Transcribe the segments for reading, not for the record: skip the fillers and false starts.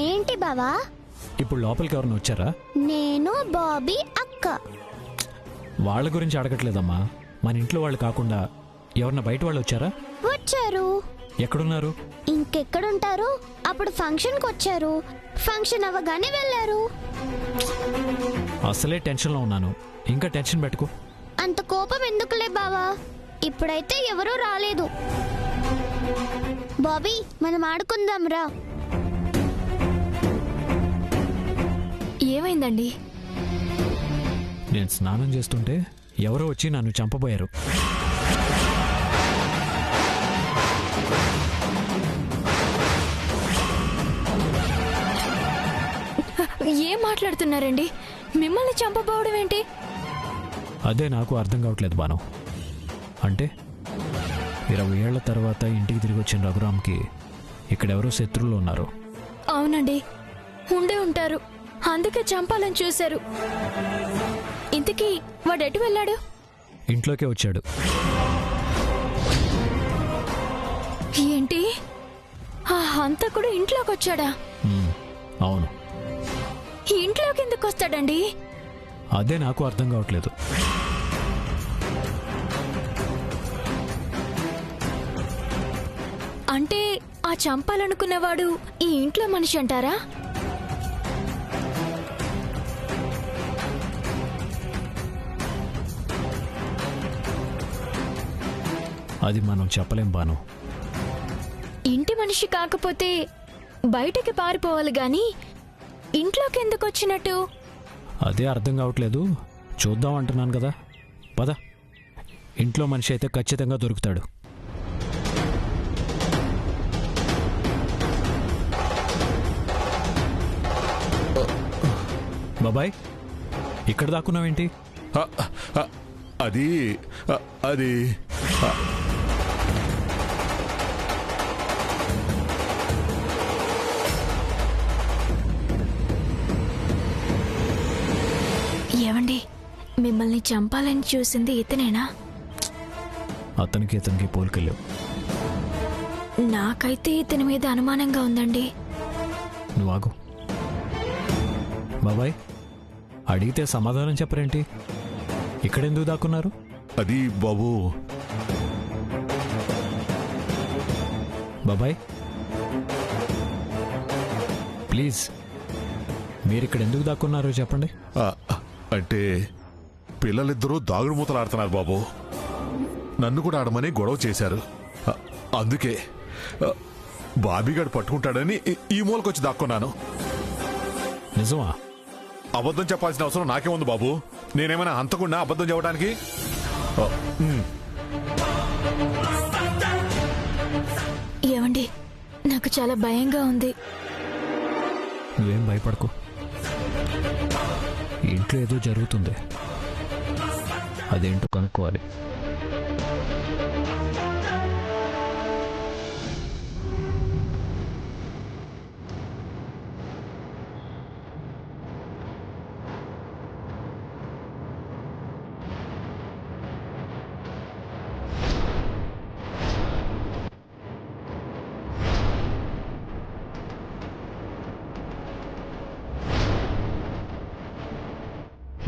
ఏంటి బావా? ఇప్పుడు లోపలికి ఎవరైనా వచ్చారా? నేను, బాబీ, అక్క. వాళ్ళ గురించి అడగట్లేదమ్మా. మన ఇంట్లో వాళ్ళు కాకుండా ఎవరన్నా బయట వాళ్ళు వచ్చారా? వచ్చారు. ఎక్కడున్నారు? ఇంకెక్కడుంటారు? అప్పుడు ఫంక్షన్కి వచ్చారు. ఫంక్షన్ అవ్వగానే వెళ్ళారు. అసలే టెన్షన్లో ఉన్నాను, ఇంకా టెన్షన్ పెట్టుకో. అంత కోపం ఎందుకులే బావా, ఇప్పుడైతే ఎవరూ రాలేదు. బాబీ, మనం ఆడుకుందాం రా. ఏమైందండి? నేను స్నానం చేస్తుంటే ఎవరో వచ్చి నన్ను చంపబోయారు. ఏం మాట్లాడుతున్నారండి? మిమ్మల్ని చంపబోవడం ఏంటి? అదే నాకు అర్థం కావట్లేదు బాను. అంటే 20 ఏళ్ల తర్వాత ఇంటికి తిరిగి వచ్చిన రఘురామ్కి ఇక్కడెవరో శత్రువులు ఉన్నారు. అవునండి, ఉండే ఉంటారు. అందుకే చంపాలని చూశారు. ఇంతకీ వాడెటు వెళ్ళాడు? ఇంట్లోకే వచ్చాడు. ఏంటి, ఆ హంతకుడు ఇంట్లోకి వచ్చాడా? అవును. ఇంట్లోకి ఎందుకు వస్తాడండి? అదే నాకు అర్థం కావట్లేదు. అంటే ఆ చంపాలనుకున్నవాడు ఈ ఇంట్లో మనిషి అంటారా? అది మనం చెప్పలేం బాను. ఇంటి మనిషి కాకపోతే బయటికి పారిపోవాలి గాని ఇంట్లోకి ఎందుకు వచ్చినట్టు? అదే అర్థం కావట్లేదు. చూద్దాం అంటున్నాను కదా, పద. ఇంట్లో మనిషి అయితే ఖచ్చితంగా దొరుకుతాడు. బాబాయ్, ఇక్కడ దాక్కున్నావేంటి? అది అది ఏవండి, మిమ్మల్ని చంపాలని చూసింది ఇతనేనా? అతనికి పోలికలేవు. నాకైతే ఇతని మీద అనుమానంగా ఉందండి. నువ్వు ఆగు. బాబాయ్, అడిగితే సమాధానం చెప్పరేంటి? ఇక్కడెందుకు దాక్కున్నారు? అది బాబు. బాబాయ్ ప్లీజ్, మీరిక్కడ ఎందుకు దాక్కున్నారో చెప్పండి. అంటే పిల్లలిద్దరూ దాగుడు మూతలు ఆడుతున్నారు బాబు. నన్ను కూడా ఆడమని గొడవ చేశారు. అందుకే బాబీగాడు పట్టుకుంటాడని ఈ మూలకొచ్చి దాక్కున్నాను. నిజమా? అబద్ధం చెప్పాల్సిన అవసరం నాకేముంది బాబు? నేనేమైనా అంతకుండా అబద్ధం చెప్పడానికి? ఏవండి, నాకు చాలా భయంగా ఉంది. నువ్వేం భయపడకు. ఇంట్లో ఏదో జరుగుతుంది, అదేంటో కనుక్కోవాలి.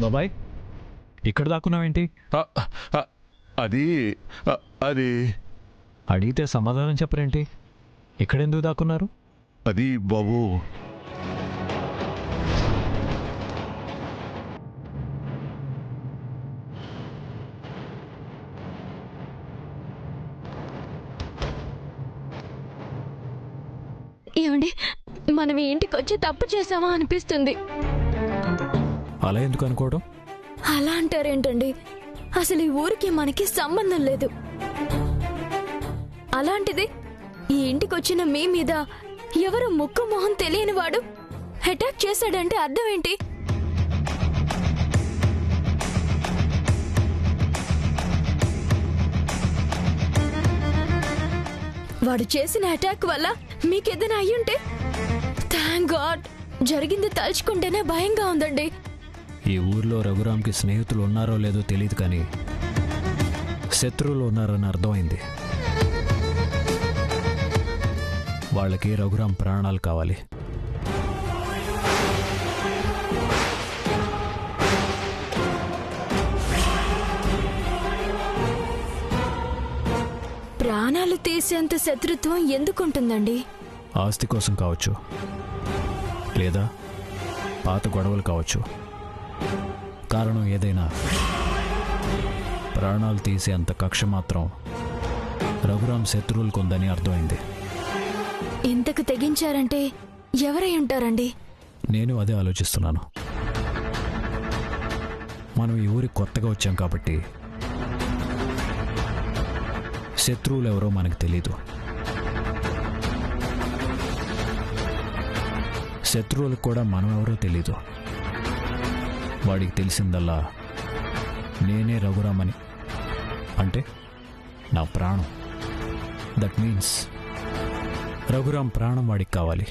బాబాయ్, ఇక్కడ దాక్కున్నావేంటి? అది అది అడిగితే సమాధానం చెప్పరేంటి? ఇక్కడెందుకు దాక్కున్నారు? అది బాబు, ఏమండి, మనం ఈ ఇంటికి వచ్చి తప్పు చేసామా అనిపిస్తుంది. అలా ఎందుకు అనుకోవడం? అలా అంటారేంటండి? అసలు ఈ ఊరికి మనకి సంబంధం లేదు. అలాంటిది ఈ ఇంటికి వచ్చిన మీ మీద ఎవరు ముక్కు మొహం తెలియని వాడు అటాక్ చేశాడంటే అర్థం ఏంటి? వాడు చేసిన అటాక్ వల్ల మీకేదైనా అయ్యుంటే? థ్యాంక్ గాడ్, జరిగింది తలుచుకుంటేనే భయంగా ఉందండి. ఈ ఊర్లో రఘురామ్కి స్నేహితులు ఉన్నారో లేదో తెలియదు, కానీ శత్రువులు ఉన్నారని అర్థమైంది. వాళ్ళకి రఘురామ్ ప్రాణాలు కావాలి. ప్రాణాలు తీసేంత శత్రుత్వం ఎందుకుంటుందండి? ఆస్తి కోసం కావచ్చు, లేదా పాత గొడవలు కావచ్చు. కారణం ఏదైనా ప్రాణాలు తీసేంత కక్ష మాత్రం రఘురామ్ శత్రువులకు ఉందని అర్థమైంది. ఇంతకు తెగించారంటే ఎవరై ఉంటారండి? నేను అదే ఆలోచిస్తున్నాను. మనం ఈ ఊరికి కొత్తగా వచ్చాం కాబట్టి శత్రువులు ఎవరో మనకు తెలీదు. శత్రువులకు కూడా మనం ఎవరో తెలీదు. వాడికి తెలిసిందల్లా నేనే రఘురామని, అంటే నా ప్రాణం. దట్ మీన్స్ రఘురామ్ ప్రాణం వాడికి కావాలి.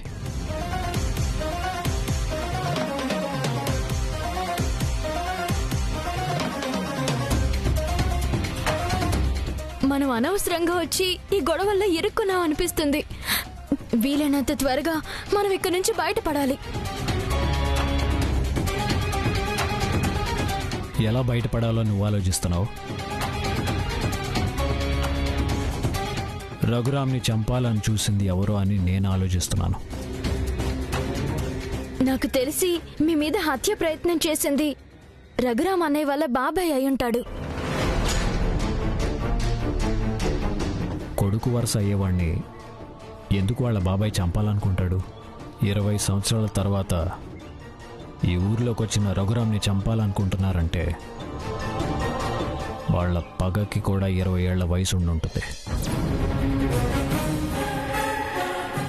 మనం అనవసరంగా వచ్చి ఈ గొడవల్లో ఇరుక్కున్నాం అనిపిస్తుంది. వీలైనంత త్వరగా మనం ఇక్కడి నుంచి బయటపడాలి. ఎలా బయటపడాలో నువ్వు ఆలోచిస్తున్నావు? రఘురామ్ని చంపాలని చూసింది ఎవరో అని నేను ఆలోచిస్తున్నాను. నాకు తెలిసి మీ మీద హత్య ప్రయత్నం చేసింది రఘురామ్ అనే వాళ్ళ బాబాయ్ అయి ఉంటాడు. కొడుకు వరుస అయ్యేవాణ్ణి ఎందుకు వాళ్ళ బాబాయ్ చంపాలనుకుంటాడు? 20 సంవత్సరాల తర్వాత ఈ ఊర్లోకి వచ్చిన రఘురామ్ని చంపాలనుకుంటున్నారంటే వాళ్ళ పగకి కూడా 20 ఏళ్ల వయసు ఉండుంటుంది.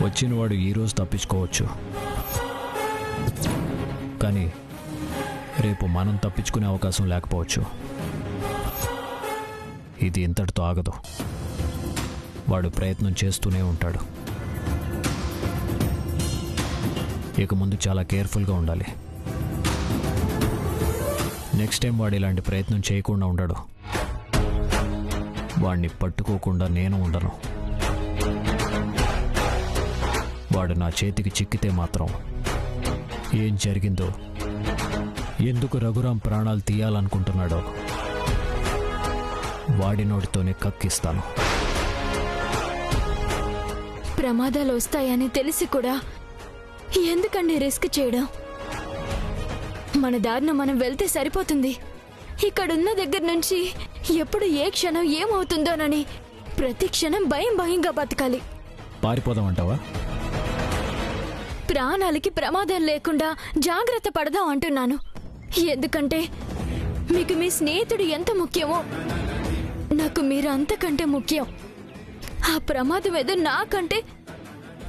వచ్చినవాడు ఈరోజు తప్పించుకోవచ్చు, కానీ రేపు మనం తప్పించుకునే అవకాశం లేకపోవచ్చు. ఇది ఇంతటితో ఆగదు. వాడు ప్రయత్నం చేస్తూనే ఉంటాడు. ఇక ముందు చాలా కేర్ఫుల్గా ఉండాలి. నెక్స్ట్ టైం వాడు ఇలాంటి ప్రయత్నం చేయకుండా ఉండడు. వాడిని పట్టుకోకుండా నేను ఉండను. వాడు నా చేతికి చిక్కితే మాత్రం ఏం జరిగిందో, ఎందుకు రఘురామ్ ప్రాణాలు తీయాలనుకుంటున్నాడో వాడి నోటితోనే కక్కిస్తాను. ప్రమాదాలు వస్తాయని తెలిసి కూడా ఎందుకండి రిస్క్ చేయడం? మన దారిన మనం వెళ్తే సరిపోతుంది. ఇక్కడున్న దగ్గర నుంచి ఎప్పుడు ఏ క్షణం ఏమవుతుందోనని ప్రతి క్షణం భయంగా బతకాలి. పారిపోదామంటావా? ప్రాణాలకి ప్రమాదం లేకుండా జాగ్రత్త పడదాం అంటున్నాను. ఎందుకంటే మీకు మీ స్నేహితుడు ఎంత ముఖ్యమో నాకు మీరు అంతకంటే ముఖ్యం. ఆ ప్రమాదం ఏదో నాకంటే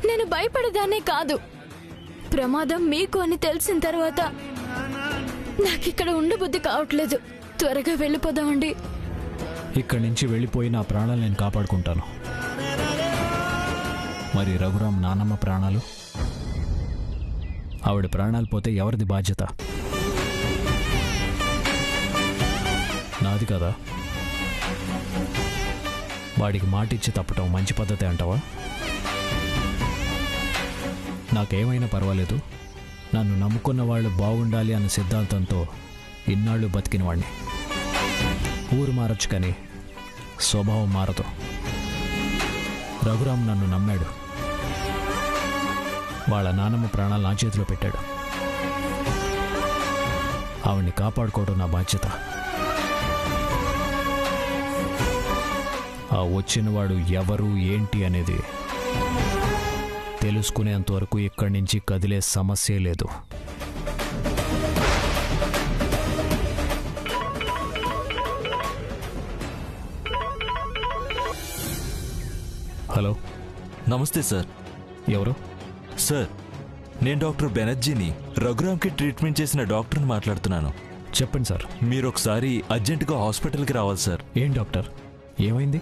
నేను భయపడదానే కాదు, ప్రమాదం మీకు అని తెలిసిన తర్వాత నాకిక్కడ ఉండబుద్ధి కావట్లేదు. త్వరగా వెళ్ళిపోదామండి. ఇక్కడి నుంచి వెళ్ళిపోయి నా ప్రాణాలు నేను కాపాడుకుంటాను. మరి రఘురామ్ నానమ్మ ప్రాణాలు? ఆవిడ ప్రాణాలు పోతే ఎవరిది బాధ్యత? నాది కదా. వాడికి మాటిచ్చి తప్పటం మంచి పద్ధతి అంటావా? నాకేమైనా పర్వాలేదు, నన్ను నమ్ముకున్న వాళ్ళు బాగుండాలి అన్న సిద్ధాంతంతో ఇన్నాళ్ళు బతికిన వాడిని. ఊరు మారచ్చు కానీ స్వభావం మారదు. రఘురామ్ నన్ను నమ్మాడు. వాళ్ళ నానమ్మ ప్రాణాలు నా చేతిలో పెట్టాడు. ఆవిడ్ని కాపాడుకోవడం నా బాధ్యత. ఆ వచ్చినవాడు ఎవరు ఏంటి అనేది తెలుసుకునేంత వరకు ఇక్కడి నుంచి కదిలే సమస్యే లేదు. హలో, నమస్తే సార్. ఎవరు? సార్, నేను డాక్టర్ బెనర్జీని, రఘురామ్కి ట్రీట్మెంట్ చేసిన డాక్టర్ని మాట్లాడుతున్నాను. చెప్పండి సార్. మీరు ఒకసారి అర్జెంటుగా హాస్పిటల్కి రావాలి సార్. ఏం డాక్టర్, ఏమైంది?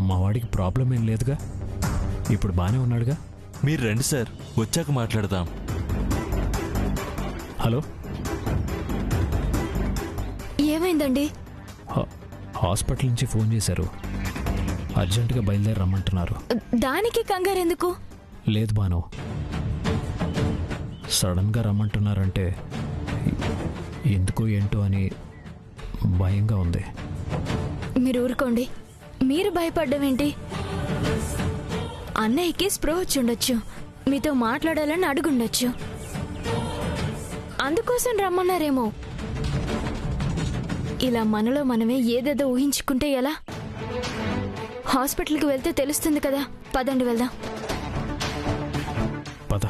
మా వాడికి ప్రాబ్లం ఏం లేదుగా, ఇప్పుడు బాగానే ఉన్నాడుగా. మీరు రండి సార్, వచ్చాక మాట్లాడదాం. హలో, ఏమైందండి? హాస్పిటల్ నుంచి ఫోన్ చేశారు, అర్జెంటుగా బయలుదేరి రమ్మంటున్నారు. దానికి కంగారెందుకు? లేదు బాను, సడన్గా రమ్మంటున్నారంటే ఎందుకో ఏంటో అని భయంగా ఉంది. మీరు ఊరుకోండి. మీరు భయపడ్డం ఏంటి? అన్నయ్యకి స్ప్రో వచ్చుండొచ్చు, మీతో మాట్లాడాలని అడుగుండొచ్చు, అందుకోసం రమ్మన్నారేమో. ఇలా మనలో మనమే ఏదేదో ఊహించుకుంటే ఎలా? హాస్పిటల్కి వెళ్తే తెలుస్తుంది కదా. పదండి వెళ్దాం. పద.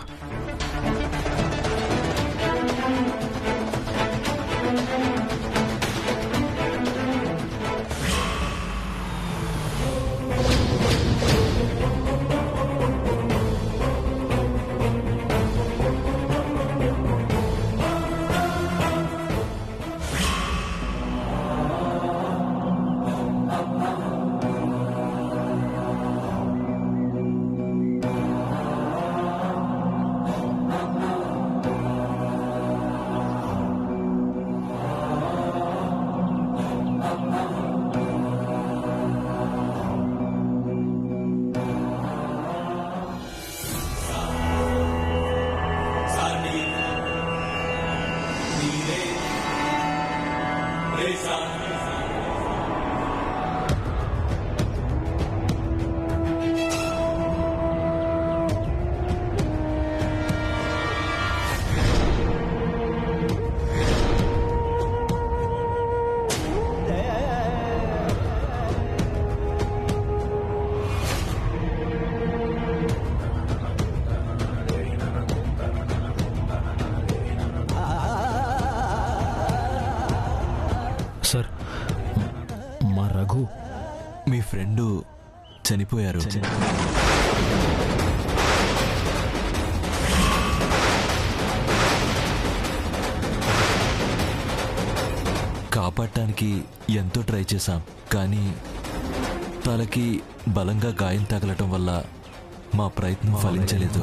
సార్, మా రఘు మీ ఫ్రెండు చనిపోయారు. కాపాడటానికి ఎంతో ట్రై చేశాం, కానీ తలకి బలంగా గాయం తగలటం వల్ల మా ప్రయత్నం ఫలించలేదు.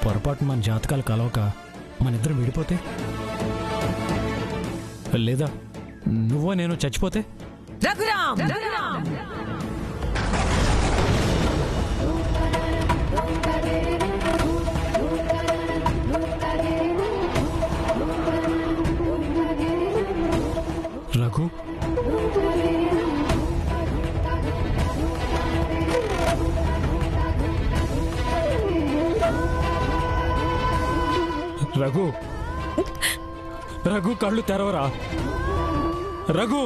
పొరపాటు మన జాతకాలు కలవక మన ఇద్దరం విడిపోతే, లేదా నువ్వో నేను చచ్చిపోతే? రఘురామ్, రఘు, రఘు, రఘు కళ్ళు తెరవరా రఘు.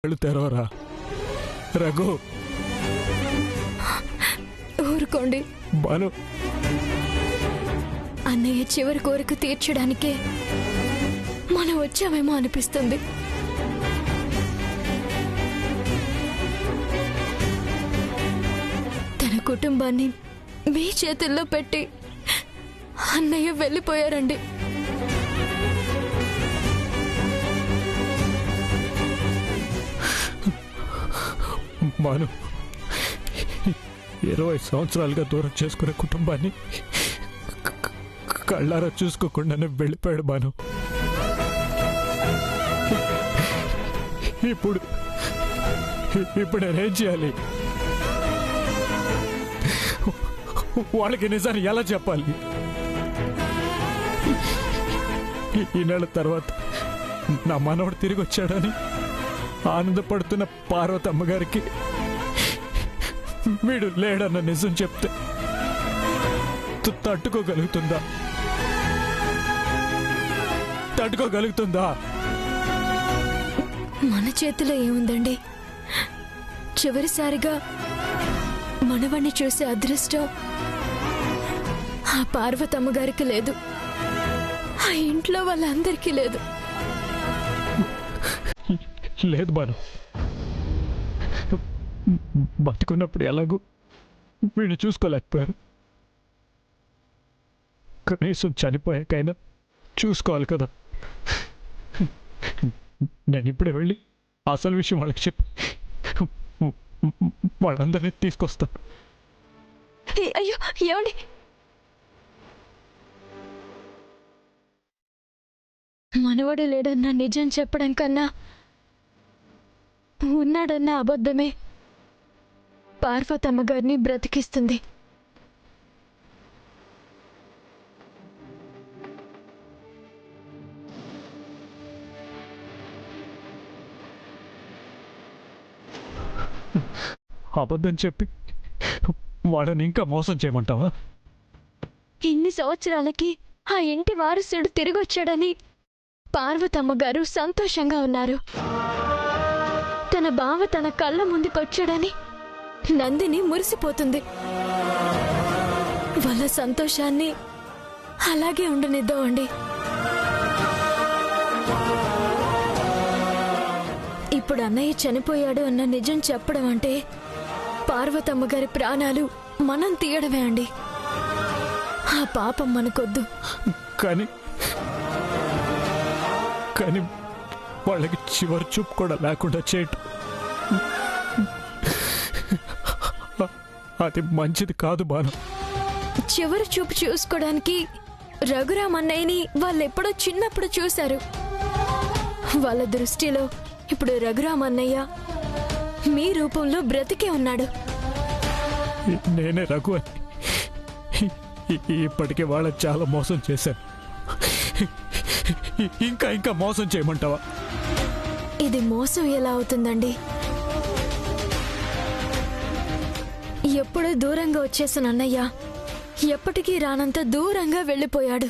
కళ్ళు తెరవరా రఘు. ఊరుకోండి. బాను, అన్నయ్య చివరి కోరిక తీర్చడానికే మనం వచ్చామేమో అనిపిస్తుంది. తన కుటుంబాన్ని మీ చేతుల్లో పెట్టి అన్నయ్య వెళ్ళిపోయారండి. మాను 20 సంవత్సరాలుగా దూరం చేసుకునే కుటుంబాన్ని కళ్ళారా చూసుకోకుండానే వెళ్ళిపోయాడు బాను. ఇప్పుడు నేనేం చేయాలి? వాళ్ళకి నిజాన్ని ఎలా చెప్పాలి? ఈ నెల తర్వాత నా మనవడు తిరిగి వచ్చాడని ఆనందపడుతున్న పార్వతమ్మ గారికి వీడు లేడన్న నిజం చెప్తే తట్టుకోగలుగుతుందా? మన చేతిలో ఏముందండి? చివరిసారిగా మనవణ్ణి చూసే అదృష్టం ఆ పార్వతమ్మ గారికి లేదు, ఆ ఇంట్లో వాళ్ళందరికీ లేదు. లేదు బాను, బతుకున్నప్పుడు ఎలాగూ వీడిని చూసుకోలేకపోయారు. కనీసం చనిపోయాకైనా చూసుకోవాలి కదా. నేను ఇప్పుడే వెళ్ళి అసలు విషయం వాళ్ళకి చెప్పి వాళ్ళందరినీ తీసుకొస్తాను. అయ్యో ఏమండి, మనవడు లేడన్న నిజం చెప్పడం కన్నా ఉన్నాడన్న అబద్ధమే పార్వతమ్మ గారిని బ్రతికిస్తుంది. అబద్ధం చెప్పి వాళ్ళని ఇంకా మోసం చేయమంటావా? ఇన్ని సంవత్సరాలకి ఆ ఇంటి వారసుడు తిరిగొచ్చాడని పార్వతమ్మ గారు సంతోషంగా ఉన్నారు. తన బావ తన కళ్ళ ముందుకొచ్చాడని నందిని మురిసిపోతుంది. వాళ్ళ సంతోషాన్ని అలాగే ఉండనిద్దామండి. ఇప్పుడు అన్నయ్య చనిపోయాడు అన్న నిజం చెప్పడం అంటే పార్వతమ్మ గారి ప్రాణాలు మనం తీయడమే అండి. ఆ పాపం మనకొద్దు. కానీ వాళ్ళకి చివరి చూపు కూడా లేకుండా చేయటం అది మంచిది కాదు బాను. చివరి చూపు చూసుకోవడానికి రఘురామ్ అన్నయ్యని వాళ్ళెప్పుడో చిన్నప్పుడు చూశారు. వాళ్ళ దృష్టిలో ఇప్పుడు రఘురామ్ అన్నయ్య మీ రూపంలో బ్రతికే ఉన్నాడు. నేనే రఘు అని ఇప్పటికే వాళ్ళని చాలా మోసం చేశాను. ఇంకా మోసం చేయమంటావా? ఇది మోసం ఎలా అవుతుందండి? ఎప్పుడూ దూరంగా వచ్చేసిన అన్నయ్య ఎప్పటికీ రానంత దూరంగా వెళ్ళిపోయాడు.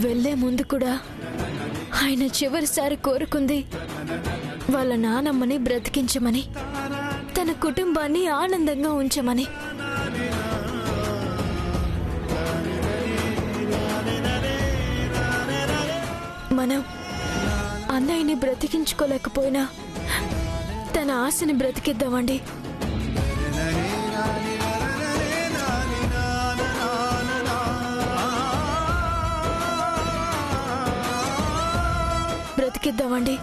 వెళ్లే ముందు కూడా ఆయన చివరిసారి కోరుకుంది వాళ్ళ నానమ్మని బ్రతికించమని, తన కుటుంబాన్ని ఆనందంగా ఉంచమని. మనం అన్నయ్యని బ్రతికించుకోలేకపోయినా తన ఆశని బ్రతికిద్దామండి. బ్రతికిద్దామండి.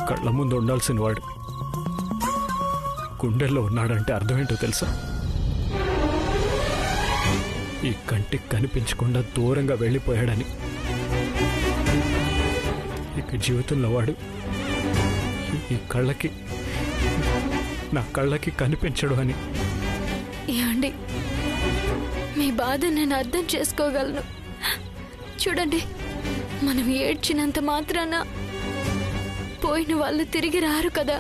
కళ్ళ ముందు ఉండాల్సిన వాడు గుండెల్లో ఉన్నాడంటే అర్థం ఏంటో తెలుసా? ఈ కంటికి కనిపించకుండా దూరంగా వెళ్ళిపోయాడని. ఇక జీవితంలో వాడు ఈ కళ్ళకి, నా కళ్ళకి కనిపించడు అని. ఏమండి, మీ బాధ నేను అర్థం చేసుకోగలను. చూడండి, మనం ఏడ్చినంత మాత్రాన పోయిన వాళ్ళు తిరిగి రారు కదా.